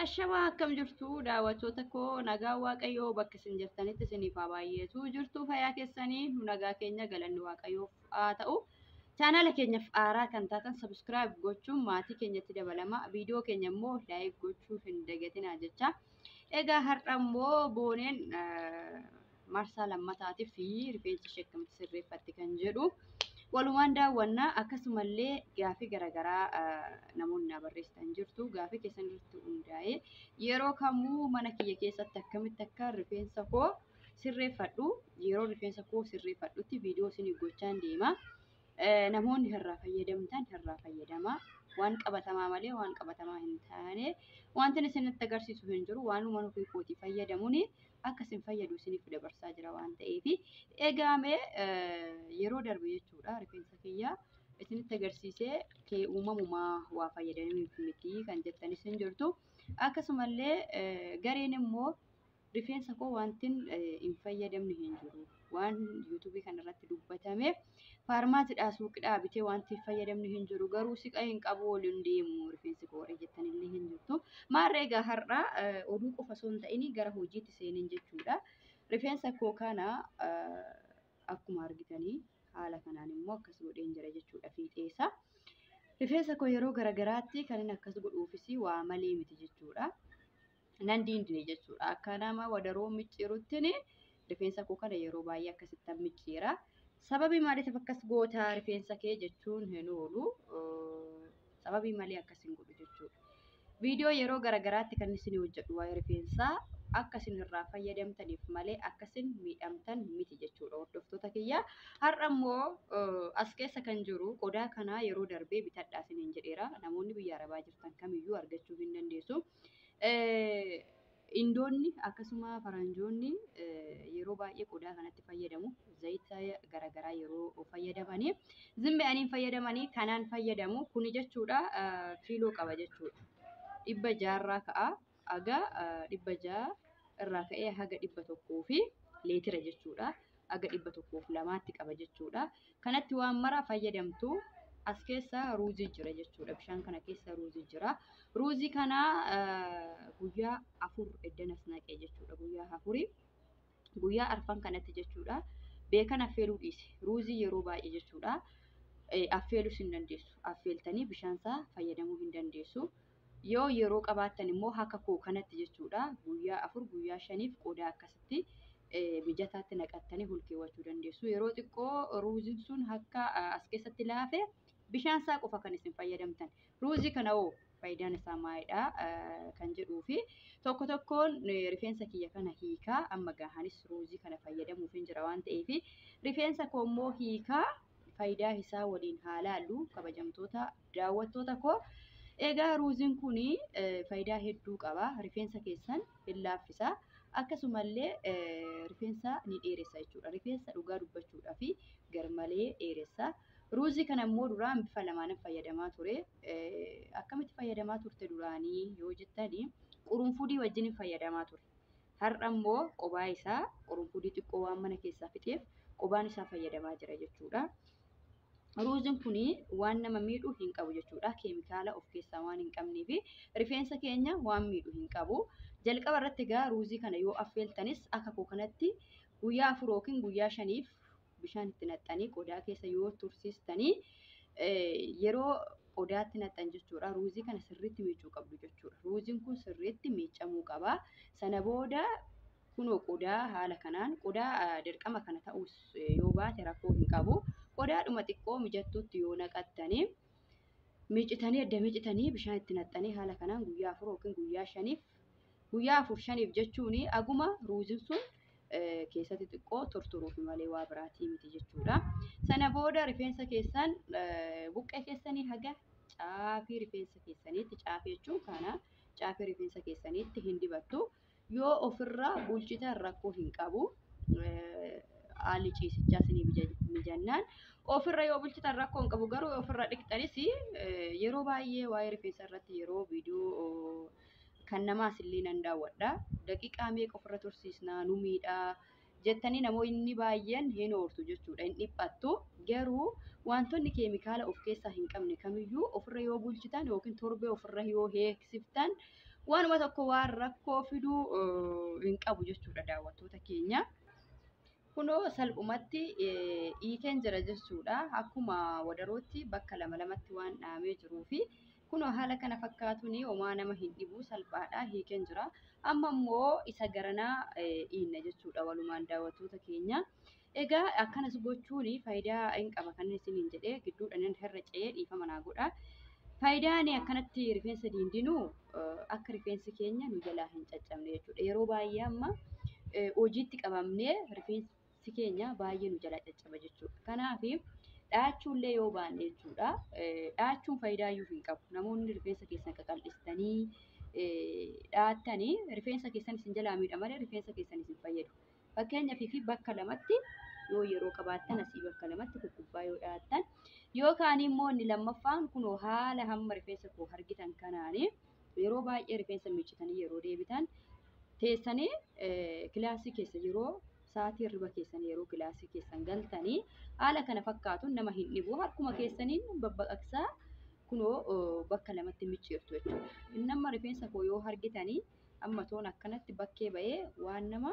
Ashamaa akkam jirtu daawwattoota koo nagaa waaqayyoo bakka isin jirtanitti isiniif haa baay'eetu jirtu fayyaa keessanii nu nagaa keenya galanni waaqayyoof haa ta'u. Chaanala keenyaaf aaraa kan taatan subscribe gochuun maatii keenyatti dabalama. Viidiyoo keenya immoo laayik gochuu hin dagatinaa jecha. Egaa har'a immoo booneen marsaa lammataatii fi rifeensa ishee akkamitti sirreeffatti kan jedhu. Walumaan daawwannaa akkasumallee gaafii garaagaraa namoonni na barreessitan jirtu gaafii keessan irratti hundaa'ee yeroo kamuu mana kiyya keessatti akkamitti akka rifeensa koo sirreeffadhu yeroo rifeensa koo sirreeffadhutti viidiyoo isinii gochaan deema. Namoonni irraa fayyadamtan irraa fayyadama. Waan qabatamaa malee waan qabatamaa hin taane wanti isinitti agarsiisu hin jiru waanuma ofii kootii fayyadamuun akka isin fayyadu isiniif dabarsaa jira waan ta'eef eegamee yeroo darbe jechuudha rifeensa kiyya isinitti agarsiisee kee uumamumaa waa fayyadamaniif miti kan jettanis hin jirtu akkasumallee gareen immoo rifeensa koo wantin hin fayyadamne hin jiru waan yuutuubii kanarratti dubbatame faarmaasiidhaa suuqidhaa bitee wanti fayyadamne hin jiru garuu siqa hin qabu waliin deemu rifeensi koo jettanillee hin jirtu maarree egaa har'a oduu qofa osoo hin ta'in gara hojiitti seenin jechuudha rifeensa koo kana akkuma argitanii haala kanaan immoo akkas godheen jira jechuudha fiixeessa rifeensa koo yeroo garagaraatti kan inni akkas godhuufis waa malee miti jechuudha. Nan diindine jechuudha akka nama wadaroo micciirutti rifeensa koo kana yeroo baay'ee akkasitti micciira sababii maaliif akkas goota rifeensa kee jechuun hin oolu sababii malee akkas hin godhu jechuudha viidiyoo yeroo garagaraatti kan isin hojjedhu waa'ee rifeensaa akka isin irraa fayyadamtaniif malee akka isin miidhamtan miti jechuudha hordoftoota kiyya har'a immoo as keessa kan jiru qodaa kana yeroo darbee bitadhaa isiniin jedheera namoonni biyya arabaa jirtan kamiyyuu argachuu hin dandeessu. Indoonni akkasuma faranjoonni yeroo baay'ee qodaa kanatti fayyadamu zayita garagaraa yeroo fayyadamanii zimbe'aniin fayyadamanii kanaan fayyadamu kuni jechuudha kiiloo qaba jechuudha 600 irraa ka'a aga 600 irraa ka'ee haga 100 fi leetira jechuudha aga 102tti qaba jechuudha kanatti waan mara fayyadamtu. As keessa ruuzii jira jechuudha bishaan kana keessa ruuzii jira ruuzii kana guyyaa 4 eddanas naqee jechuudha guyyaa arfan kanatti jechuudha beekan affeeluu dhiise ruuzii yeroo baay'ee jechuudha affeeluu hin dandeessu affeeltanii bishaansaa fayyadamuu hin dandeessu yoo yeroo qabaattan immoo haka koo kanatti jechuudha guyyaa 4 guyyaa 5f qodaa akkasitti mijataatti naqattanii hulkeewwachuu dandeessu yeroo xiqqoo ruuziin sun akka as keessatti laafe bishaan isaa qofa kan isin fayyadamtan ruuzii kana hoo faayidaan isaa maalidha kan jedhuu fi tokkoon rifeensa kiyya kana hiikaa amma gahanis ruuzii kana fayyadamuuf hin jira waan ta'eef rifeensa koo immoo hiikaa faayidaa isaa waliin haalaallu kabajamtoota daawwattoota koo egaa ruuziin kun faayidaa hedduu qaba rifeensa keessan hin laaffisa akkasumallee rifeensa ni dheeressa jechuudha rifeensa dhugaa dubbachuudhaa fi garmalee dheeressa. Ruuzii kana immoo duraan bifa lamaan fayyadamaa ture akkamitti fayyadamaa turte duraanii yoo jettanii qurunfudii wajjin fayyadamaa ture har'a immoo qobaa isaa qurunfudii xiqqoo waan mana keessaa fixeef qobaan isaa fayyadamaa jira jechuudha. Ruuziin kun waan nama miidhuu hin qabu jechuudha keemikaala of keessaa waan hin qabneef rifeensa keenya waan miidhuu hin qabu jalqaba irratti egaa ruuzii kana yoo affeeltanis akka koo kanatti guyyaa 4 yookiin guyyaa 5f bishaan itti naqxanii qodaa keessa yoo tursiistanii yeroo qodaatti naqxan jechuudha ruuzii kana sirriitti miicuu qabdu jechuudha ruuziin kun sirriitti miicamuu qaba sana booda kunoo qodaa haala kanaan qodaa dirqama kana ta'us yoo baate rakkoo hin qabu qodaadhuma xiqqoo mijattuutti yoo naqattanii miicitanii adda miicitanii bishaan itti naqxanii haala kanaan guyyaa 4 yookiin guyyaa 5f guyyaa 4-5f jechuun aguma ruuziin sun keessatti xiqqoo turturuuf malee waa biraatii miti jechuudha. Sana booda rifeensa keessan buqqee keessanii haga caafii rifeensa keessaniitti caafii jechuun kana caafii rifeensa keessaniitti hin dibattu yoo ofirraa bulchitan rakkoo hin qabu. Haalli ciisichaa isinii mijannaan ofirra yoo bulchitan rakkoo hin qabu garuu ofirra dhiqxanis yeroo baay'ee waa'ee rifeensa irratti yeroo viidiyoo kan namaas illee nan daawwadha daqiiqaa meeqa ofirra tursiisnaa nu miidhaa jettanii namoonni baay'een hin oortu jechuudha hin dhiphattu garuu wantoonni keemikaala of keessaa hin qabne kamiyyuu ofirra yoo bulchitan yookiin torbee ofirra yoo heeksiftan waanuma tokko waan rakkoo fiduu hin qabu jechuudha daawwattoota keenya. Kunoo salphumatti hiikeen jira jechuudha. Akkuma wadarootti bakka lama lamatti waan dhahamee jiruu fi kunoo haala kana fakkaatuun homaa nama hin dhibu, salphaadha, hiikeen jira. Amma immoo isa garanaa hiinna jechuudha walumaan daawwattoota keenya. Egaa akkanas gochuun faayidaa hin qaba kan isiniin jedhee gidduudhaan irra ce'ee dhiifama naa godha. Faayidaan akkanatti rifeensa diindinuu akka rifeensi keenya nu jalaa hin caccabne jechuudha. Yeroo baay'ee amma hojiitti qabamnee rifeensi keenya baay'ee nu jalaa caccaba jechuudha. Kanaaf dhaachuullee yoo baanne jechuudha. Dhaachuun faayidaa iyyuu hin qabu. Namoonni rifeensa keessan qaqal'istanii dhaattanii rifeensa keessan isin jalaa miidha malee rifeensa keessan isin fayyadu. Fakkeenyaaf fi bakka lamatti yoo yeroo qabaattan asii bakka lamatti kubbaa yoo dhaattan yookaan immoo inni lammaffaan kunoo haala hamma rifeensa koo argitan kanaanii yeroo baay'ee rifeensa miiccitanii yeroo deebitan teessanii kilaasii keessa yeroo sa'aatii hirriba keessan yeroo kilaasii keessan galtanii haala kana fakkaatuun nama hin dhibu harkuma keessaniin babbaqaqsaa kunoo bakka lamatti micciirtu jechuudha. Inni amma rifeensa koo yoo argitanii amma toon akkanatti bakkee ba'ee waan nama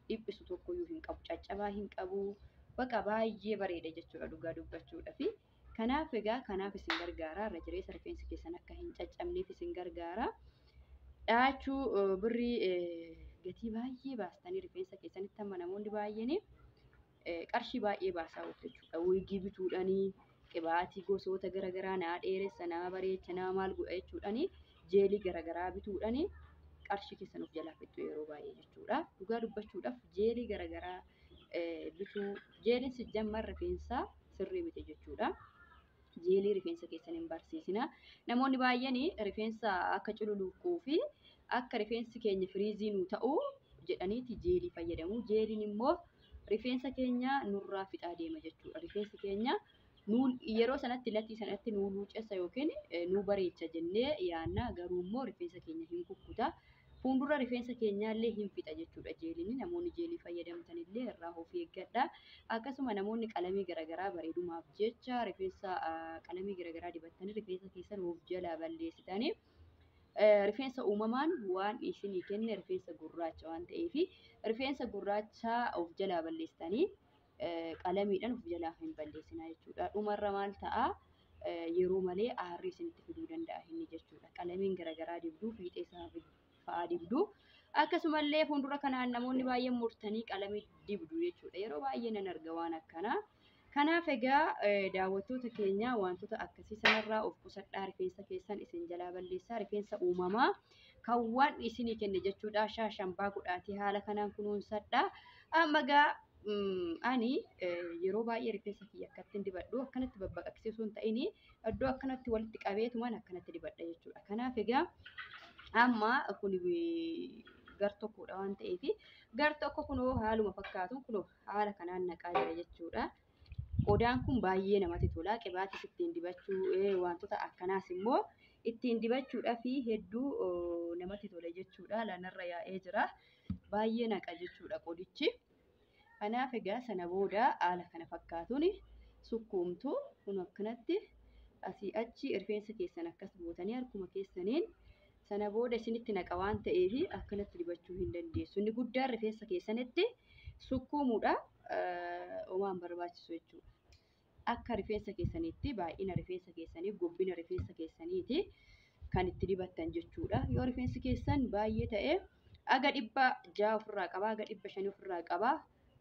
dhiphisu tokkoyyuu hin qabu, caccabaa hin qabu, baqa baay'ee bareeda jechuudha dhugaa dubbachuudha fi kanaaf egaa kanaaf isin gargaara irra jireessa rifeensi keessan akka hin caccabneef isin gargaara. Dhaachuu birrii gatii baay'ee baastanii rifeensa keessanitti amma namoonni baay'een qarshii baay'ee baasaa oolu jechuudha. Wiigii bituudhanii qibaatii gosoota garaagaraa naa dheeressa naa bareecha naa maal godha jechuudhanii jeelii garaagaraa bituudhanii qarshii keessan of jalaa fixxu yeroo baay'ee jechuudha. Dhugaa dubbachuudhaaf jeelii garaagaraa bituu jeeliin sijjammaan rifeensaa sirrii miti jechuudha. Jeelii rifeensa keessan hin barsiisina. Namoonni baay'een rifeensa akka cululuquu fi akka rifeensi keenya firiizii nu ta'u jedhaniiti jeelii fayyadamu. Jeeliin immoo rifeensa keenya nurraa fixaa deema jechuudha. Rifeensi keenya yeroo sanatti latii sanatti nu luucessa yookiin nu bareecha jennee yaanna garuu immoo rifeensa keenya hin kukkuta. Fuuldura rifeensa keenyaallee hin fixa jechuudha jeeliin. Namoonni jeelii fayyadamtanillee irraa of eeggadha. Akkasuma namoonni qalamii garaagaraa bareedumaaf jecha rifeensa qalamii garaagaraa dibattanii rifeensa keessan of jalaa balleessitanii rifeensa uumamaan waan isinii kenne rifeensa gurraacha waan ta'eef rifeensa gurraacha of jalaa balleessitanii qalamiidhaan of jalaa hin balleessinaa jechuudha. Dhumarra maal ta'a yeroo malee aarrii isinitti fiduu danda'a inni jechuudha. Qalamiin garaagaraa dibduu fiixee isaa fa'aa dibduu akkasumallee fuuldura kanaan namoonni baay'een murtanii qalamii dibdu jechuudha. Yeroo baay'ee nan arga waan akkanaa. Kanaaf egaa daawwattoota keenya wantoota akkasii sanarraa of qusadhaa rifeensa keessan isin jalaa balleessaa rifeensa uumamaa kan waan isinii kenne jechuudha. Shaashambaa godhaatii haala kanaan kunuunsadhaa. Amma egaa ani yeroo baay'ee rifeensa kiyya akkattiin dibadhu akkanatti babbaqaqsee osoo hin ta'in iddoo akkanatti walitti qabeetumaan akkanatti dibadha jechuudha. Kanaaf egaa amma kun gar tokkodha waan ta'eef gar tokko kunoo haaluma fakkaatuun kunoo haala kanaan naqaa jira jechuudha. Qodaan kun baay'ee namatti tola. Qibaatis ittiin dibachuu wantoota akkanaas immoo ittiin dibachuudhaa fi hedduu namatti tola jechuudha. Lanarra yaa'ee jira. Baay'ee naqa jechuudha qodichi. Kanaaf egaa sana booda haala kana fakkaatuun sukkuumtu kun akkanatti asii achi rifeensa keessan akkas gootanii harkuma keessaniin sana booda isinitti naqa waan ta'eef akkanatti dibachuu hin dandeessu. Inni guddaan rifeensa keessanitti sukkuumuudha homaan barbaachisu jechuudha. Akka rifeensa keessaniitti baay'ina rifeensa keessanii gobbina rifeensa keessaniiti kan itti dibattan jechuudha. Yoo rifeensi keessan baay'ee ta'e aga 600 ofirraa qaba aga 500 ofirraa qaba.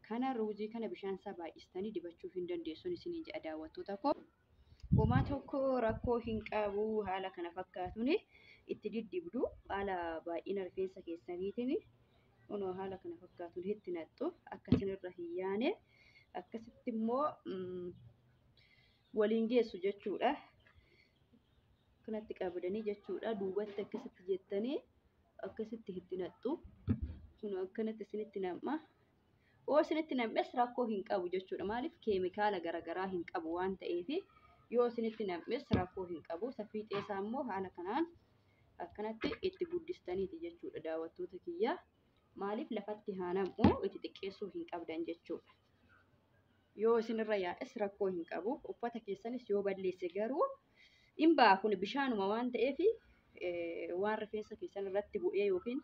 Kana ruuzii kana bishaan isaa baay'istanii dibachuu hin dandeessuun isiniin jedha daawwattoota koo. Homaa tokko rakkoo hin qabu haala kana fakkaatuun itti diddibdu haala baay'ina rifeensa keessaniitiin kunoo haala kana fakkaatuun itti naqxu akkasinirra hin yaane akkasitti immoo waliin geessu jechuudha. Kanatti qabdanii jechuudha duubatti akkasitti jettanii akkasitti itti naqxu kunoo akkanatti isinitti nam'a. Oo isinitti nam'es rakkoo hin qabu jechuudha. Maaliif keemikaala garaagaraa hin qabu waan ta'eef yoo isinitti nam'es rakkoo hin qabu. Safiixee isaa immoo haala kanaan akkanatti itti guddistaniiti jechuudha daawwattoota kiyya. Maaliif lafatti haa nam'u itti xiqqeessuu hin qabdan jechuudha. Yoo isinirra yaa'es rakkoo hin qabu. Uffata keessanis yoo balleesse garuu hin ba'a kun bishaanuma waan ta'eef waan rifeensa keessan irratti bu'ee yookiin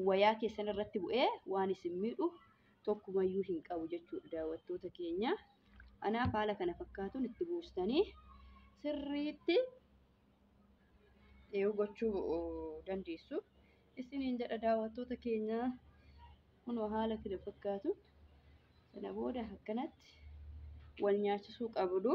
wayaa keessan irratti bu'ee waan isin miidhu tokkumayyuu hin qabu jechuudha daawwattoota keenya. Anaaf haala kana fakkaatuun itti buustanii sirriitti gochuu dandeessu. Isiniin jedha daawwattoota keenya kunoo haala kana fakkaatu. Sana booda akkanatti wal nyaachisuu qabdu.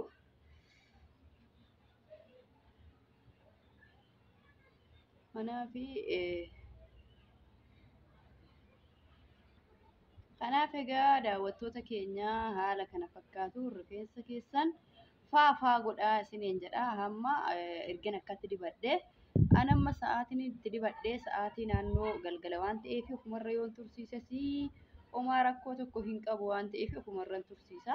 Kanaaf egaa daawwattoota keenya haala kana fakkaatu rifeensa keessan faafaa godhaa isiniin jedha. Hamma ergan akkatti dibadhee anamma sa'aatiin itti dibadhee sa'aatii naannoo galgala waan ta'eef ofumarra yoon tursiises homaa rakkoo tokko hin qabu waan ta'eef ofumarran tursiisa.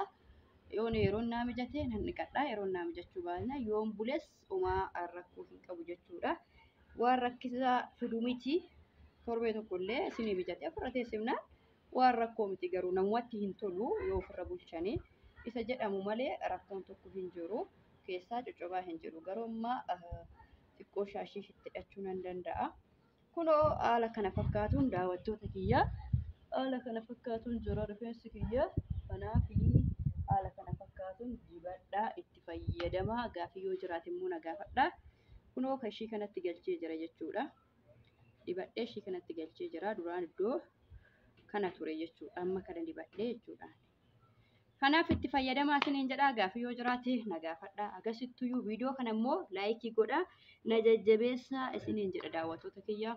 Yoon yeroon naa mijate nan dhiqadha, yeroon naa mijachuu baatna yoon bules homaa rakkoo hin qabu jechuudha. Waan rakkisaa fidu miti. Torbee tokkollee isinii mijate ofirra teessifna. Waan rakkoo miti garuu namatti hin tolu yoo ofirra bulchanii isa jedhamu malee rakkoon tokko hin jiru. Keessaa coccobaa hin jiru. Garuu amma xiqqoo shaashii itti hidhachuu nan danda'a. Kunoo haala kana fakkaatuun daawwattoota kiyya. Haala kana fakkaatuun jira rifeensi kiyya. Kanaaf haala kana fakkaatuun dibadhaa itti fayyadamaa. Gaafii yoo jiraate immoo na gaafadhaa. Kunoo kan ishii kanatti galchee jira jechuudha. Dibadhee ishii kanatti galchee jira. Duraan iddoo kana ture jechuudha. Amma kana dibadhee jechuudha. Kanaaf itti fayyadamaa isiniin jedha. Gaafii yoo jiraate na gaafadhaa. Agarsiistuyyuu viidiyoo kana immoo laayikii godhaa. Na jajjabeessaa isiniin jedha daawwattoota kiyya.